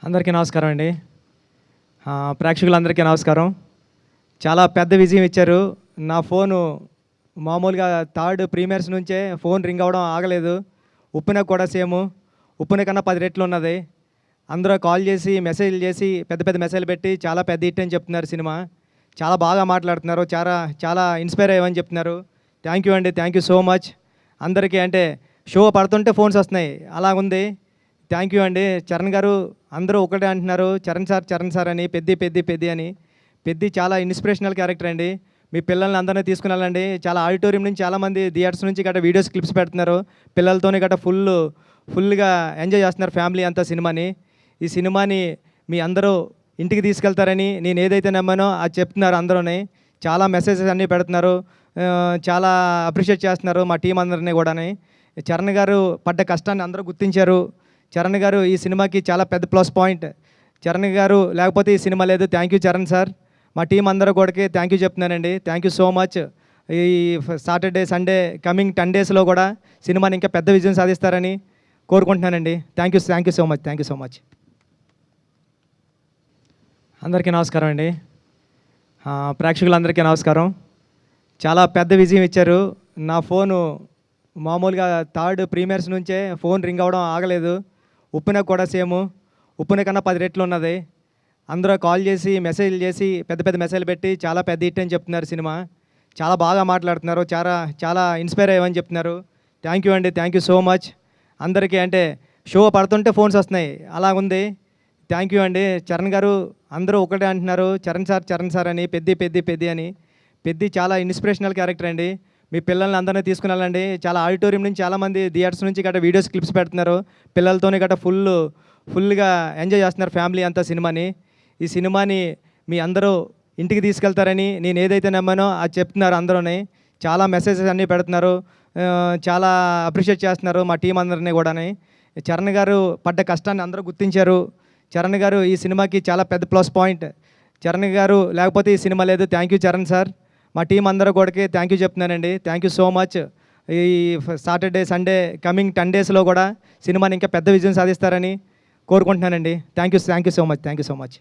అందరికీ నమస్కారం అండి. ప్రేక్షకులందరికీ నమస్కారం. చాలా పెద్ద విజయం ఇచ్చారు. నా ఫోను మామూలుగా థర్డ్ ప్రీమియర్స్ నుంచే ఫోన్ రింగ్ అవ్వడం ఆగలేదు. ఉప్పెనకు కూడా సేము. ఉప్పెన కన్నా 10 రెట్లు ఉన్నది. అందరూ కాల్ చేసి, మెసేజ్‌లు చేసి, పెద్ద పెద్ద మెసేజ్‌లు పెట్టి చాలా పెద్ద హిట్ అని చెప్తున్నారు సినిమా. చాలా బాగా మాట్లాడుతున్నారు. చాలా చాలా ఇన్స్పైర్ అయ్యామని చెప్తున్నారు. థ్యాంక్ యూ అండి. Thank you so much. అందరికీ అంటే షో పడుతుంటే ఫోన్స్ వస్తున్నాయి. అలాగుంది. థ్యాంక్ యూ అండి. చరణ్ గారు అందరూ ఒకటే అంటున్నారు. చరణ్ సార్ అని పెద్ది అని. పెద్ది చాలా ఇన్స్పిరేషనల్ క్యారెక్టర్ అండి. మీ పిల్లల్ని అందరినీ తీసుకుని వెళ్ళండి. చాలా ఆడిటోరియం నుంచి చాలామంది థియేటర్స్ నుంచి గట్రా వీడియోస్ క్లిప్స్ పెడుతున్నారు. పిల్లలతోని గట్రా ఫుల్గా ఎంజాయ్ చేస్తున్నారు ఫ్యామిలీ అంతా సినిమాని. ఈ సినిమాని మీ అందరూ ఇంటికి తీసుకెళ్తారని నేను ఏదైతే నమ్మానో అది చెప్తున్నారు అందరూని. చాలా మెసేజెస్ అన్నీ పెడుతున్నారు. చాలా అప్రిషియేట్ చేస్తున్నారు మా టీం అందరినీ కూడాని. చరణ్ గారు పడ్డ కష్టాన్ని అందరూ గుర్తించారు. చరణ్ గారు ఈ సినిమాకి చాలా పెద్ద ప్లస్ పాయింట్. చరణ్ గారు లేకపోతే ఈ సినిమా లేదు. Thank you Charan sir. మా టీం అందరూ కూడా థ్యాంక్ యూ చెప్తున్నానండి. Thank you so much. ఈ సాటర్డే సండే కమింగ్ 10 డేస్లో కూడా సినిమాని ఇంకా పెద్ద విజయం సాధిస్తారని కోరుకుంటున్నానండి. Thank you so much. అందరికీ నమస్కారం అండి. ప్రేక్షకులందరికీ నమస్కారం. చాలా పెద్ద విజయం ఇచ్చారు. నా ఫోను మామూలుగా థర్డ్ ప్రీమియర్స్ నుంచే ఫోన్ రింగ్ అవ్వడం ఆగలేదు. ఉప్పెనకు కూడా సేము. ఉప్పెన కన్నా 10 రెట్లు ఉన్నది. అందరూ కాల్ చేసి, మెసేజ్‌లు చేసి, పెద్ద పెద్ద మెసేజ్‌లు పెట్టి చాలా పెద్ద హిట్ అని చెప్తున్నారు సినిమా. చాలా బాగా మాట్లాడుతున్నారు. చాలా చాలా ఇన్స్పైర్ అయ్యామని చెప్తున్నారు. థ్యాంక్ యూ అండి. Thank you so much. అందరికీ అంటే షో పడుతుంటే ఫోన్స్ వస్తున్నాయి. అలాగుంది. థ్యాంక్ యూ అండి. చరణ్ గారు అందరూ ఒకటే అంటున్నారు. చరణ్ సార్ అని పెద్ది అని. పెద్ది చాలా ఇన్స్పిరేషనల్ క్యారెక్టర్ అండి. మీ పిల్లల్ని అందరినీ తీసుకుని వెళ్ళండి. చాలా ఆడిటోరియం నుంచి చాలామంది థియేటర్స్ నుంచి గట్రా వీడియోస్ క్లిప్స్ పెడుతున్నారు. పిల్లలతోని గట్రా ఫుల్గా ఎంజాయ్ చేస్తున్నారు ఫ్యామిలీ అంతా సినిమాని. ఈ సినిమాని మీ అందరూ ఇంటికి తీసుకెళ్తారని నేను ఏదైతే నమ్మానో అది చెప్తున్నారు అందరూని. చాలా మెసేజెస్ అన్నీ పెడుతున్నారు. చాలా అప్రిషియేట్ చేస్తున్నారు మా టీం అందరినీ కూడాని. చరణ్ గారు పడ్డ కష్టాన్ని అందరూ గుర్తించారు. చరణ్ గారు ఈ సినిమాకి చాలా పెద్ద ప్లస్ పాయింట్. చరణ్ గారు లేకపోతే ఈ సినిమా లేదు. Thank you Charan sir. మా టీం అందరూ కూడా థ్యాంక్ యూ చెప్తున్నానండి. Thank you so much. ఈ సాటర్డే సండే కమింగ్ 10 డేస్లో కూడా సినిమాని ఇంకా పెద్ద విజయం సాధిస్తారని కోరుకుంటున్నానండి. Thank you so much.